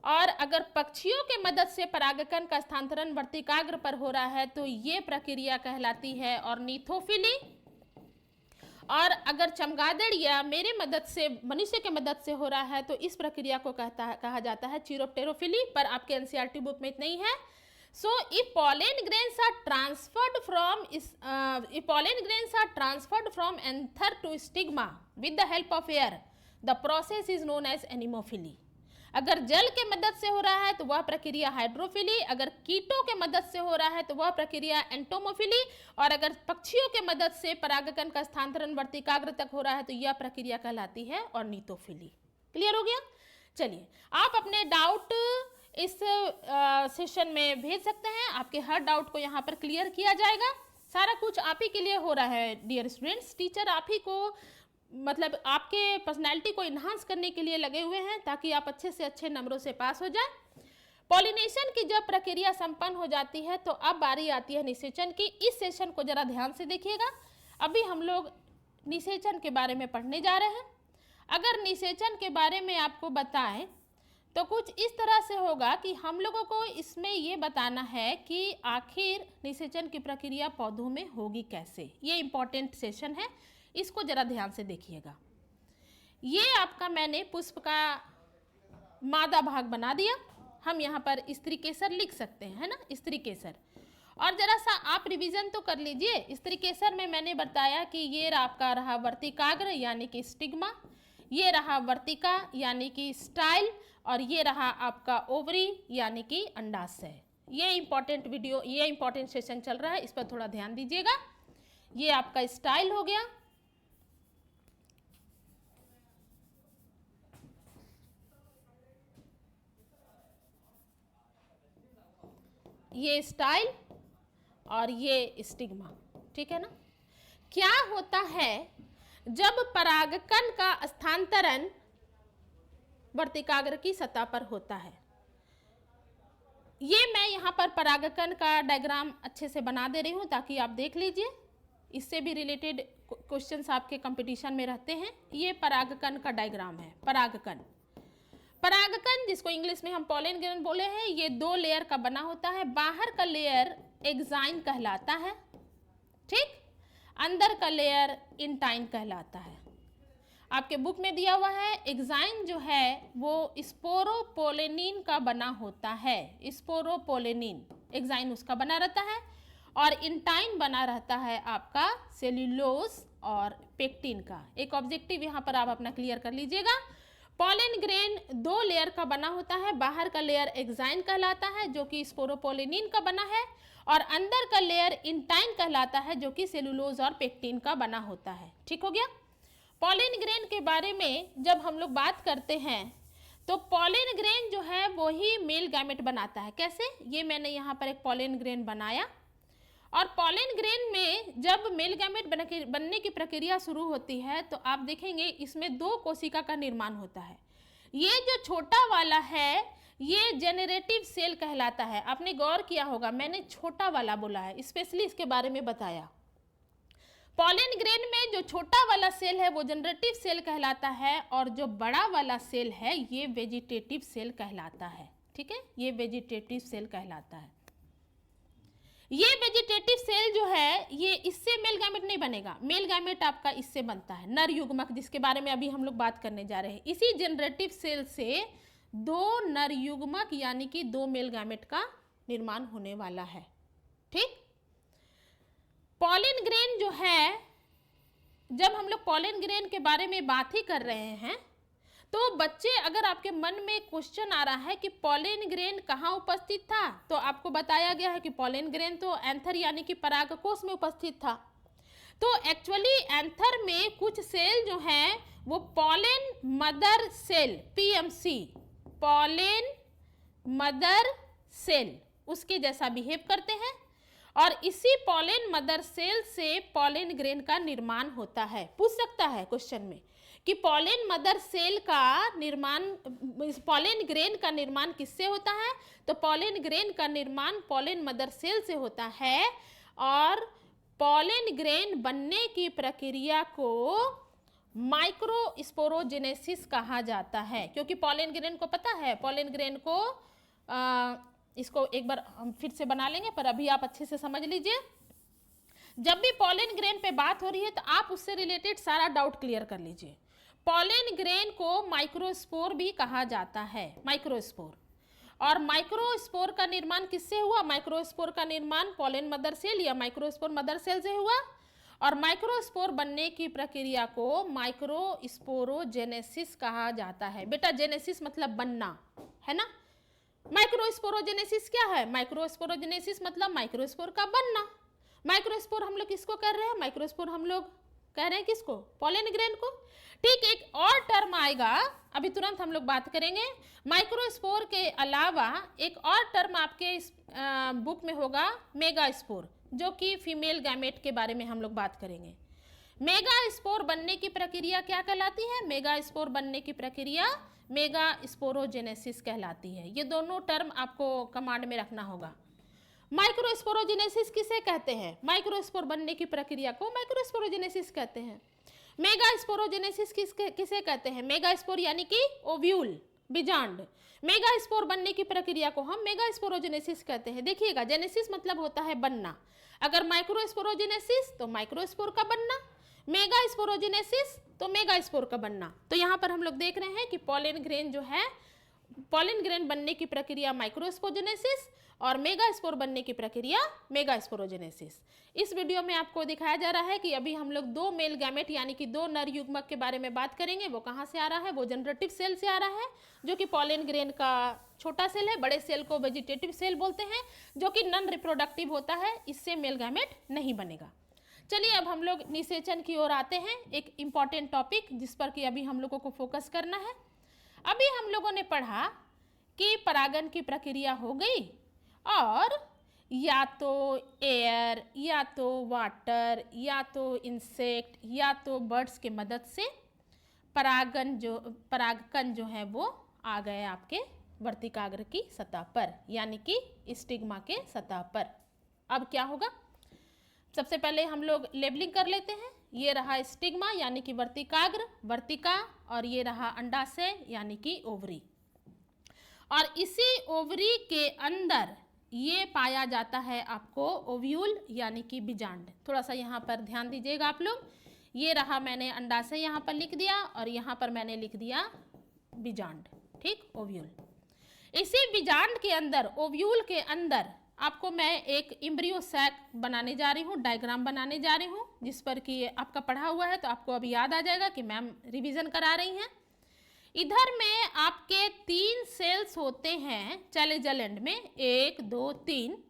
और अगर पक्षियों के मदद से परागकण का स्थानांतरण वर्तिकाग्र पर हो रहा है तो ये प्रक्रिया कहलाती है ऑर्निथोफिली। और अगर चमगादड़ या मेरे मदद से, मनुष्य के मदद से हो रहा है तो इस प्रक्रिया को कहा जाता है चिरोप्टेरोफिली, पर आपके एनसीईआरटी बुक में इतना ही है। So if pollen grains are transferred from anther to stigma with the help of air, the process is known as anemophily. अगर जल के मदद से हो रहा है तो वह प्रक्रिया हाइड्रोफिली, अगर कीटों के मदद से हो रहा है तो वह प्रक्रिया एंटोमोफिली, और अगर पक्षियों के मदद से परागकण का स्थानांतरण वर्तिकाग्र तक हो रहा है तो यह प्रक्रिया कहलाती है ऑर्निथोफिली। क्लियर हो गया? चलिए, आप अपने डाउट इस सेशन में भेज सकते हैं। आपके हर डाउट को यहाँ पर क्लियर किया जाएगा। सारा कुछ आप ही के लिए हो रहा है डियर स्टूडेंट्स। टीचर आप ही को, मतलब आपके पर्सनैलिटी को इन्हांस करने के लिए लगे हुए हैं ताकि आप अच्छे से अच्छे नंबरों से पास हो जाए। पॉलिनेशन की जब प्रक्रिया संपन्न हो जाती है तो अब बारी आती है निषेचन की। इस सेशन को जरा ध्यान से देखिएगा। अभी हम लोग निषेचन के बारे में पढ़ने जा रहे हैं। अगर निषेचन के बारे में आपको बताएं तो कुछ इस तरह से होगा कि हम लोगों को इसमें ये बताना है कि आखिर निषेचन की प्रक्रिया पौधों में होगी कैसे। ये इम्पॉर्टेंट सेशन है, इसको जरा ध्यान से देखिएगा। ये आपका मैंने पुष्प का मादा भाग बना दिया। हम यहाँ पर स्त्री केसर लिख सकते हैं, है ना, स्त्री केसर। और जरा सा आप रिवीजन तो कर लीजिए। स्त्री केसर में मैंने बताया कि ये आपका रहा वर्तिकाग्र यानी कि स्टिग्मा, ये रहा वर्तिका यानी कि स्टाइल, और ये रहा आपका ओवरी यानी कि अंडाशय। ये इंपॉर्टेंट वीडियो, ये इंपॉर्टेंट सेशन चल रहा है, इस पर थोड़ा ध्यान दीजिएगा। ये आपका स्टाइल हो गया, ये स्टाइल और ये स्टिग्मा, ठीक है ना। क्या होता है जब परागकण का स्थानांतरण वर्तिकाग्र की सतह पर होता है? ये मैं यहाँ पर परागकण का डायग्राम अच्छे से बना दे रही हूँ ताकि आप देख लीजिए। इससे भी रिलेटेड क्वेश्चंस आपके कंपटीशन में रहते हैं। ये परागकण का डायग्राम है। परागकण जिसको इंग्लिश में हम पॉलन ग्रेन बोले हैं, ये 2 लेयर का बना होता है। बाहर का लेयर एक्साइन कहलाता है, ठीक। अंदर का लेयर इंटाइन कहलाता है। आपके बुक में दिया हुआ है एक्साइन जो है वो स्पोरोपोलेनिन का बना होता है। स्पोरोपोलेनिन एक्साइन उसका बना रहता है, और इंटाइन बना रहता है आपका सेल्यूलोज और पेक्टिन का। एक ऑब्जेक्टिव यहाँ पर आप अपना क्लियर कर लीजिएगा। पॉलन ग्रेन 2 लेयर का बना होता है। बाहर का लेयर एक्साइन कहलाता है जो कि स्पोरोपोलेनिन का बना है, और अंदर का लेयर इंटाइन कहलाता है जो कि सेलुलोज और पेक्टिन का बना होता है। ठीक हो गया। पॉलन ग्रेन के बारे में जब हम लोग बात करते हैं तो पॉलन ग्रेन जो है वो ही मेल गैमेट बनाता है। कैसे? ये मैंने यहाँ पर एक पॉलन ग्रेन बनाया, और पॉलन ग्रेन में जब मेल गैमेट बनने की प्रक्रिया शुरू होती है तो आप देखेंगे इसमें 2 कोशिका का निर्माण होता है। ये जो छोटा वाला है ये जेनरेटिव सेल कहलाता है। आपने गौर किया होगा मैंने छोटा वाला बोला है, स्पेशली इसके बारे में बताया। पॉलन ग्रेन में जो छोटा वाला सेल है वो जनरेटिव सेल कहलाता है और जो बड़ा वाला सेल है ये वेजिटेटिव सेल कहलाता है। ठीक है, ये वेजिटेटिव सेल कहलाता है। ये वेजिटेटिव सेल जो है ये इससे मेल गैमेट नहीं बनेगा, मेल गैमेट आपका इससे बनता है, नर युग्मक, जिसके बारे में अभी हम लोग बात करने जा रहे हैं। इसी जनरेटिव सेल से दो नर युग्मक यानी कि दो मेल गैमेट का निर्माण होने वाला है। ठीक, पॉलन ग्रेन जो है, जब हम लोग पॉलन ग्रेन के बारे में बात ही कर रहे हैं तो बच्चे, अगर आपके मन में क्वेश्चन आ रहा है कि पॉलन ग्रेन कहाँ उपस्थित था, तो आपको बताया गया है कि पॉलन ग्रेन तो एंथर यानी कि परागकोश में उपस्थित था। तो एक्चुअली एंथर में कुछ सेल जो हैं वो pollen mother cell, PMC, pollen mother cell, उसके जैसा बिहेव करते हैं और इसी पॉलन मदर सेल से पॉलन ग्रेन का निर्माण होता है। पूछ सकता है क्वेश्चन में कि पॉलन मदर सेल का निर्माण, पॉलन ग्रेन का निर्माण किससे होता है, तो पॉलन ग्रेन का निर्माण पॉलन मदर सेल से होता है और पॉलन ग्रेन बनने की प्रक्रिया को माइक्रोस्पोरोजेनेसिस कहा जाता है। क्योंकि पॉलन ग्रेन को पता है, पॉलन ग्रेन को इसको एक बार हम फिर से बना लेंगे, पर अभी आप अच्छे से समझ लीजिए। जब भी पॉलन ग्रेन पे बात हो रही है तो आप उससे रिलेटेड सारा डाउट क्लियर कर लीजिए। पॉलन ग्रेन को माइक्रोस्पोर भी कहा जाता है, माइक्रोस्पोर। और माइक्रोस्पोर का निर्माण किससे हुआ, माइक्रोस्पोर का निर्माण पॉलन मदर सेल या माइक्रोस्पोर मदर सेल से हुआ और माइक्रोस्पोर बनने की प्रक्रिया को माइक्रोस्पोरोजेनेसिस कहा जाता है। बेटा जेनेसिस मतलब बनना है ना, माइक्रोस्पोरोजेनेसिस क्या है, माइक्रोस्पोरोजेनेसिस मतलब माइक्रोस्पोर का बनना। माइक्रोस्पोर हम लोग किसको कर रहे हैं, माइक्रोस्पोर हम लोग कह रहे हैं किसको, पॉलन ग्रेन को। ठीक, एक और टर्म आएगा, अभी तुरंत हम लोग बात करेंगे। माइक्रोस्पोर के अलावा एक और टर्म आपके इस बुक में होगा, मेगास्पोर, जो कि फीमेल गैमेट के बारे में हम लोग बात करेंगे। मेगास्पोर बनने की प्रक्रिया क्या कहलाती है, मेगास्पोर बनने की प्रक्रिया मेगास्पोरोजेनेसिस कहलाती है। ये दोनों टर्म आपको कमांड में रखना होगा। माइक्रोस्पोरोजेनेसिस किसे कहते हैं, माइक्रोस्पोर बनने की प्रक्रिया को माइक्रोस्पोरोजेनेसिस कहते हैं। मेगास्पोरोजेनेसिस किसे कहते हैं, मेगास्पोर यानी कि ओव्यूल, बीजांड। मेगास्पोर बनने की प्रक्रिया को हम मेगास्पोरोजेनेसिस कहते हैं। देखिएगा, जेनेसिस मतलब होता है बनना, अगर माइक्रोस्पोरोजेनेसिस तो माइक्रोस्पोर का बनना, मेगास्पोरोजेनेसिस तो मेगास्पोर का बनना। तो यहाँ पर हम लोग देख रहे हैं कि पॉलन ग्रेन जो है, पॉलन ग्रेन बनने की प्रक्रिया माइक्रोस्पोरोजेनेसिस और मेगास्पोर बनने की प्रक्रिया मेगास्पोरोजेनेसिस। इस वीडियो में आपको दिखाया जा रहा है कि अभी हम लोग दो मेल गैमेट यानी कि दो नर युग्मक के बारे में बात करेंगे। वो कहाँ से आ रहा है, वो जनरेटिव सेल से आ रहा है, जो कि पॉलन ग्रेन का छोटा सेल है। बड़े सेल को वेजिटेटिव सेल बोलते हैं, जो कि नॉन रिप्रोडक्टिव होता है, इससे मेल गैमेट नहीं बनेगा। चलिए अब हम लोग निषेचन की ओर आते हैं, एक इम्पॉर्टेंट टॉपिक जिस पर कि अभी हम लोगों को फोकस करना है। अभी हम लोगों ने पढ़ा कि परागन की प्रक्रिया हो गई और या तो एयर या तो वाटर या तो इंसेक्ट या तो बर्ड्स के मदद से परागन जो है वो आ गए आपके वर्तिकाग्र की सतह पर, यानी कि स्टिग्मा के सतह पर। अब क्या होगा, सबसे पहले हम लोग लेबलिंग कर लेते हैं। ये रहा स्टिग्मा यानी कि वर्तिकाग्र, वर्तिका, और ये रहा अंडाशय यानी कि ओवरी। और इसी ओवरी के अंदर ये पाया जाता है आपको ओव्यूल यानी कि बीजांड। थोड़ा सा यहाँ पर ध्यान दीजिएगा आप लोग। ये रहा, मैंने अंडाशय यहाँ पर लिख दिया और यहाँ पर मैंने लिख दिया बीजांड। ठीक, ओव्यूल। इसी बीजांड के अंदर, ओव्यूल के अंदर आपको मैं एक एम्ब्रियो सैक बनाने जा रही हूँ, डायग्राम बनाने जा रही हूँ, जिस पर कि आपका पढ़ा हुआ है तो आपको अभी याद आ जाएगा कि मैम रिवीजन करा रही हैं। इधर में आपके 3 सेल्स होते हैं चैलेंजर एंड में, 1 2 3।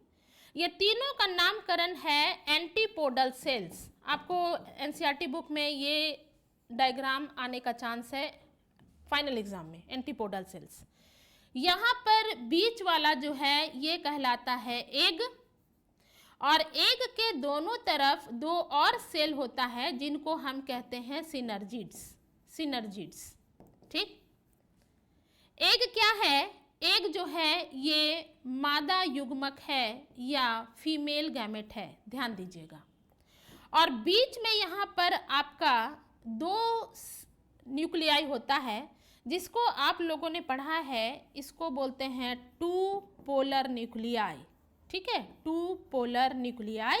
ये तीनों का नामकरण है एंटीपोडल सेल्स। आपको एनसीईआरटी बुक में ये डायग्राम आने का चांस है फाइनल एग्जाम में, एंटीपोडल सेल्स। यहाँ पर बीच वाला जो है ये कहलाता है एग, और एग के दोनों तरफ 2 और सेल होता है जिनको हम कहते हैं सिनर्जिड्स, सिनर्जिड्स। ठीक, एग क्या है, एग जो है ये मादा युग्मक है या फीमेल गैमेट है, ध्यान दीजिएगा। और बीच में यहाँ पर आपका दो न्यूक्लियाई होता है जिसको आप लोगों ने पढ़ा है, इसको बोलते हैं टू पोलर न्यूक्लियाई। ठीक है, टू पोलर न्यूक्लियाई,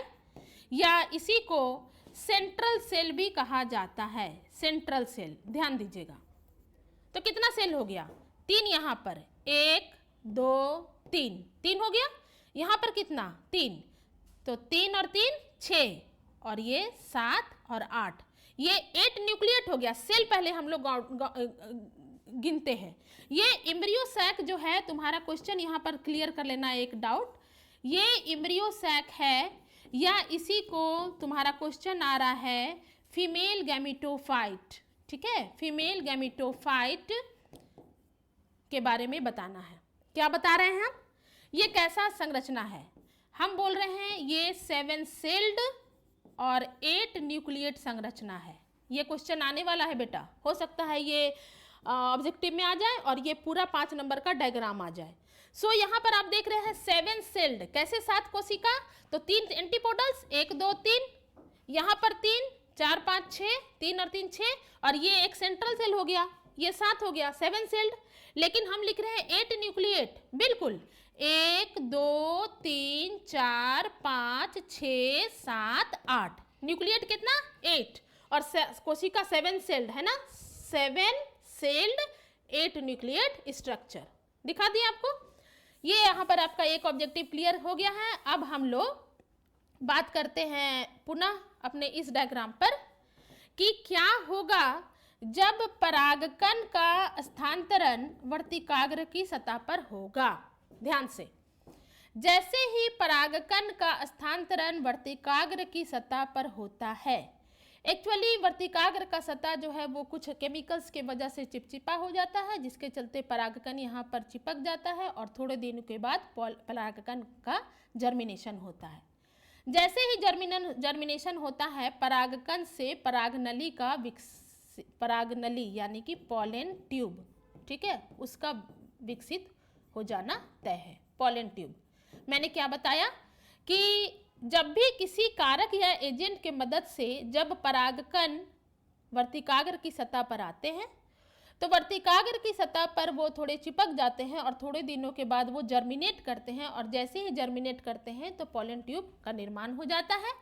या इसी को सेंट्रल सेल भी कहा जाता है। सेंट्रल सेल, ध्यान दीजिएगा। तो कितना सेल हो गया? 3 यहाँ पर, 1 2 3, 3 हो गया। यहाँ पर कितना? 3, तो 3 और 3 6, और ये 7 और 8, ये 8 न्यूक्लिएट हो गया। सेल पहले हम लोग गिनते हैं। ये इम्ब्रियो सैक जो है, तुम्हारा क्वेश्चन यहाँ पर क्लियर कर लेना एक डाउट, ये इम्ब्रियो सैक है, या इसी को तुम्हारा क्वेश्चन आ रहा है फीमेल गैमेटोफाइट। ठीक है, फीमेल गैमेटोफाइट के बारे में बताना है। क्या बता रहे हैं हम? ये कैसा संरचना है? हम बोल रहे हैं ये 7 सेल्ड और 8 न्यूक्लिएट संरचना है। ये क्वेश्चन आने वाला है बेटा, हो सकता है ये ऑब्जेक्टिव में आ जाए और ये पूरा 5 नंबर का डायग्राम आ जाए। सो यहाँ पर आप देख रहे हैं 7 सेल्ड, कैसे 7 कोशिका, तो 3 एंटीपोडल्स, 1 2 3, यहाँ पर 3 4 5 6, 3 और 3 6, और ये एक सेंट्रल सेल हो गया, ये 7 हो गया, 7 सेल्ड। लेकिन हम लिख रहे हैं 8 न्यूक्लिएट, बिल्कुल 1 2 3 4 5 6 7 8, न्यूक्लिएट कितना? 8, और कोशिका 7 सेल्ड है ना, 7 सेल्ड 8 न्यूक्लिएट स्ट्रक्चर दिखा दिया आपको। ये यहाँ पर आपका एक ऑब्जेक्टिव क्लियर हो गया है। अब हम लोग बात करते हैं पुनः अपने इस डायग्राम पर कि क्या होगा जब परागकण का स्थानांतरण वर्तिकाग्र की सतह पर होगा। ध्यान से, जैसे ही परागकण का स्थानांतरण वर्तिकाग्र की सतह पर होता है, एक्चुअली वर्तिकाग्र का सतह जो है वो कुछ केमिकल्स के वजह से चिपचिपा हो जाता है, जिसके चलते परागकण यहाँ पर चिपक जाता है और थोड़े दिनों के बाद परागकण का जर्मिनेशन होता है। जैसे ही जर्मिनेशन होता है, परागकण से परागनली यानी कि पॉलन ट्यूब, ठीक है, उसका विकसित हो जाना तय है। पॉलन ट्यूब, मैंने क्या बताया कि जब भी किसी कारक या एजेंट के मदद से जब परागकण वर्तिकाग्र की सतह पर आते हैं, तो वर्तिकाग्र की सतह पर वो थोड़े चिपक जाते हैं और थोड़े दिनों के बाद वो जर्मिनेट करते हैं, और जैसे ही जर्मिनेट करते हैं तो पॉलन ट्यूब का निर्माण हो जाता है।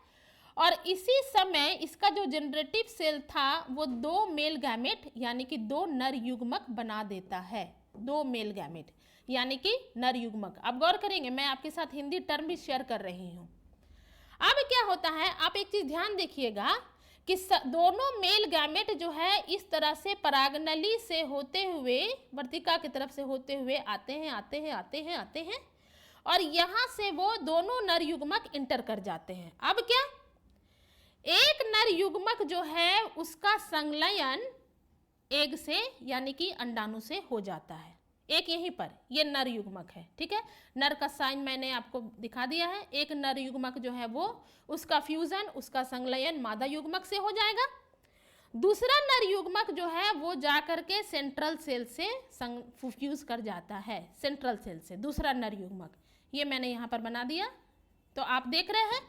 और इसी समय इसका जो जनरेटिव सेल था वो 2 मेल गैमेट यानी कि 2 नर युग्मक बना देता है। 2 मेल गैमेट यानी कि नर युग्मक। आप गौर करेंगे, मैं आपके साथ हिंदी टर्म भी शेयर कर रही हूँ। अब क्या होता है, आप एक चीज ध्यान देखिएगा कि दोनों मेल गैमेट जो है इस तरह से परागनली से होते हुए वर्तिका की तरफ से होते हुए आते हैं और यहाँ से वो दोनों नर युग्मक इंटर कर जाते हैं। अब क्या, एक नर युग्मक जो है उसका संलयन एग से यानी कि अंडाणु से हो जाता है। एक यहीं पर ये नर युग्मक है, ठीक है, नर का साइन मैंने आपको दिखा दिया है। एक नर युग्मक जो है वो उसका फ्यूजन, उसका संलयन मादा युग्मक से हो जाएगा। दूसरा नर युग्मक जो है वो जा करके सेंट्रल सेल से फ्यूज कर जाता है, सेंट्रल सेल से दूसरा नर युग्मक, ये मैंने यहाँ पर बना दिया। तो आप देख रहे हैं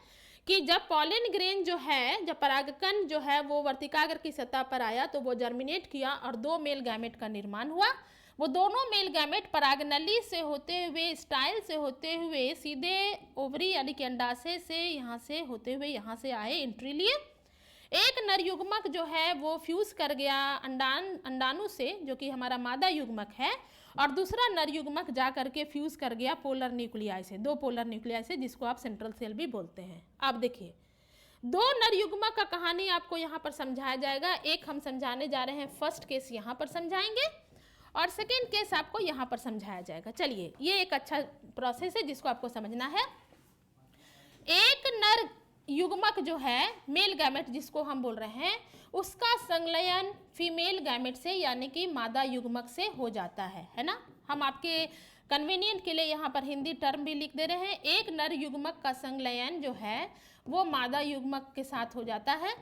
कि जब पॉलन ग्रेन जो है, जब परागकण जो है वो वर्तिकाग्र की सतह पर आया तो वो जर्मिनेट किया और 2 मेल गैमेट का निर्माण हुआ। वो दोनों मेल गैमेट परागनली से होते हुए, स्टाइल से होते हुए सीधे ओवरी यानी कि अंडाशय से यहाँ से होते हुए यहाँ से आए, एंट्री लिए। एक नर युग्मक जो है वो फ्यूज कर गया अंडाणु से, जो कि हमारा मादा युग्मक है, और दूसरा नर युग्मक जा करके फ्यूज कर गया पोलर न्यूक्लियाई से, 2 पोलर न्यूक्लियाई से, जिसको आप सेंट्रल सेल भी बोलते हैं। आप देखिए 2 नर युग्मक का कहानी आपको यहाँ पर समझाया जाएगा। एक हम समझाने जा रहे हैं, फर्स्ट केस यहाँ पर समझाएंगे और सेकेंड केस आपको यहाँ पर समझाया जाएगा। चलिए, ये एक अच्छा प्रोसेस है जिसको आपको समझना है। एक नर युग्मक जो है मेल गैमेट जिसको हम बोल रहे हैं, उसका संलयन फीमेल गैमेट से यानी कि मादा युग्मक से हो जाता है ना। हम आपके कन्वीनियंट के लिए यहाँ पर हिंदी टर्म भी लिख दे रहे हैं। एक नर युग्मक का संलयन जो है वो मादा युग्मक के साथ हो जाता है।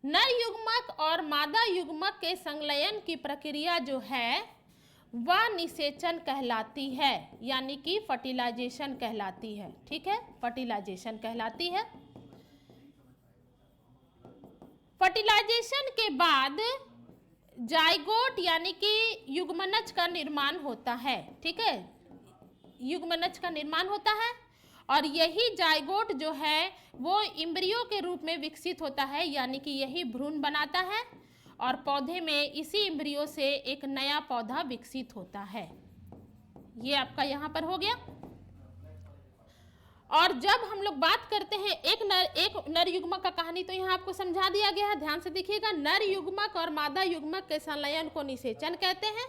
नर युग्मक और मादा युग्मक के संलयन की प्रक्रिया जो है वह निषेचन कहलाती है, यानी कि फर्टिलाइजेशन कहलाती है। ठीक है, फर्टिलाइजेशन कहलाती है। फर्टिलाइजेशन के बाद जाइगोट यानी कि युग्मनज का निर्माण होता है, ठीक है, युग्मनज का निर्माण होता है और यही जाइगोट जो है वो एम्ब्रियो के रूप में विकसित होता है, यानी कि यही भ्रूण बनाता है और पौधे में इसी एम्ब्रियो से एक नया पौधा विकसित होता है। ये आपका यहाँ पर हो गया। और जब हम लोग बात करते हैं एक नर युग्मक का कहानी, तो यहाँ आपको समझा दिया गया है, ध्यान से देखिएगा। नर युग्मक और मादा युग्मक के संलयन को निषेचन कहते हैं।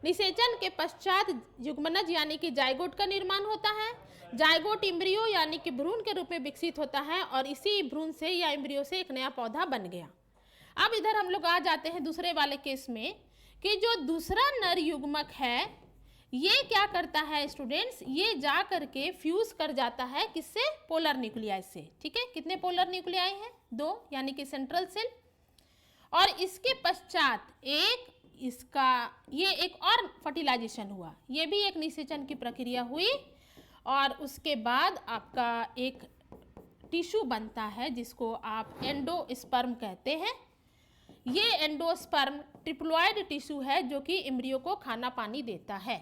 निषेचन के पश्चात युग्मनज यानी कि जाइगोट का निर्माण होता है। जाइगोट एम्ब्रियो यानी कि भ्रूण के रूप में विकसित होता है और इसी भ्रूण से या एम्ब्रियो से एक नया पौधा बन गया। अब इधर हम लोग आ जाते हैं दूसरे वाले केस में कि जो दूसरा नर युग्मक है ये क्या करता है स्टूडेंट्स, ये जा करके फ्यूज कर जाता है किससे, पोलर न्यूक्लियाई से, ठीक है। कितने पोलर न्यूक्लियाई हैं, 2, यानी कि सेंट्रल सेल। और इसके पश्चात ये एक और फर्टिलाइजेशन हुआ, ये भी एक निषेचन की प्रक्रिया हुई और उसके बाद आपका एक टिश्यू बनता है जिसको आप एंडोस्पर्म कहते हैं। ये एंडोस्पर्म ट्रिप्लॉइड टिश्यू है जो कि एम्ब्रियो को खाना पानी देता है।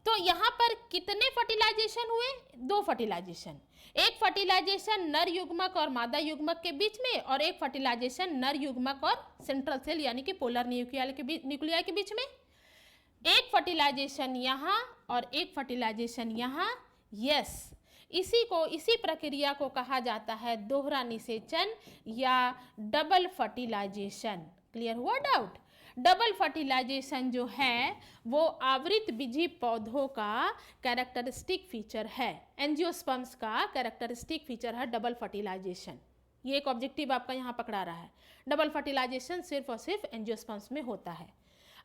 तो यहाँ पर कितने फर्टिलाइजेशन हुए, 2 फर्टिलाइजेशन। एक फर्टिलाइजेशन नर युग्मक और मादा युग्मक के बीच में और एक फर्टिलाइजेशन नर युग्मक और सेंट्रल सेल यानी कि पोलर न्यूक्लियाई के बीच में। एक फर्टिलाइजेशन यहाँ और एक फर्टिलाइजेशन यहाँ। यस, इसी प्रक्रिया को कहा जाता है दोहरा निषेचन या डबल फर्टिलाइजेशन। क्लियर हुआ डाउट? डबल फर्टिलाइजेशन जो है वो आवृत बीजी पौधों का कैरेक्टरिस्टिक फीचर है, एंजियोस्पर्म्स का कैरेक्टरिस्टिक फीचर है डबल फर्टिलाइजेशन। ये एक ऑब्जेक्टिव आपका यहाँ पकड़ा रहा है, डबल फर्टिलाइजेशन सिर्फ और सिर्फ एंजियोस्पर्म्स में होता है।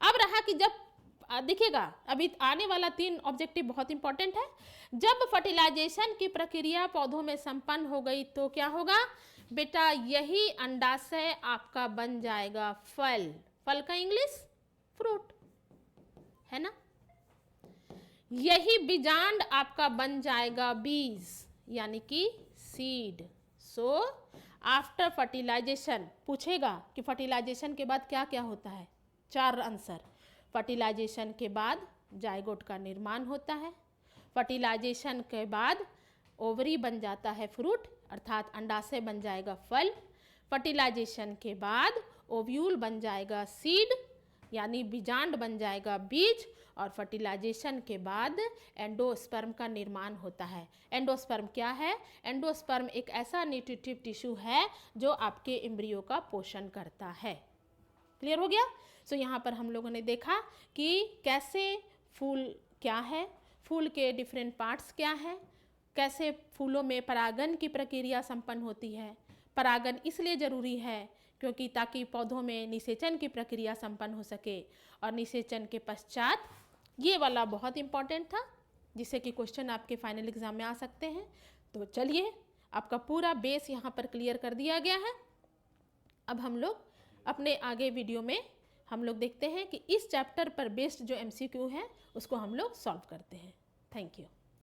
अब रहा कि जब देखिएगा अभी आने वाला 3 ऑब्जेक्टिव बहुत इंपॉर्टेंट है। जब फर्टिलाइजेशन की प्रक्रिया पौधों में संपन्न हो गई तो क्या होगा बेटा, यही अंडाशय आपका बन जाएगा फल। फल का इंग्लिश फ्रूट है ना। यही बीजांड आपका बन जाएगा बीज यानी कि सीड। सो आफ्टर फर्टिलाइजेशन पूछेगा कि फर्टिलाइजेशन के बाद क्या क्या होता है, 4 आंसर। फर्टिलाइजेशन के बाद जाइगोट का निर्माण होता है। फर्टिलाइजेशन के बाद ओवरी बन जाता है फ्रूट अर्थात अंडाशय बन जाएगा फल। फर्टिलाइजेशन के बाद ओव्यूल बन जाएगा सीड यानी बीजांड बन जाएगा बीज। और फर्टिलाइजेशन के बाद एंडोस्पर्म का निर्माण होता है। एंडोस्पर्म क्या है? एंडोस्पर्म एक ऐसा न्यूट्रिटिव टिश्यू है जो आपके एम्ब्रियो का पोषण करता है। क्लियर हो गया? सो यहाँ पर हम लोगों ने देखा कि कैसे फूल क्या है, फूल के डिफरेंट पार्ट्स क्या है, कैसे फूलों में परागन की प्रक्रिया संपन्न होती है। परागन इसलिए ज़रूरी है क्योंकि ताकि पौधों में निषेचन की प्रक्रिया संपन्न हो सके। और निषेचन के पश्चात ये वाला बहुत इंपॉर्टेंट था जिससे कि क्वेश्चन आपके फाइनल एग्जाम में आ सकते हैं। तो चलिए आपका पूरा बेस यहाँ पर क्लियर कर दिया गया है। अब हम लोग अपने आगे वीडियो में हम लोग देखते हैं कि इस चैप्टर पर बेस्ड जो MCQ है उसको हम लोग सॉल्व करते हैं। Thank you.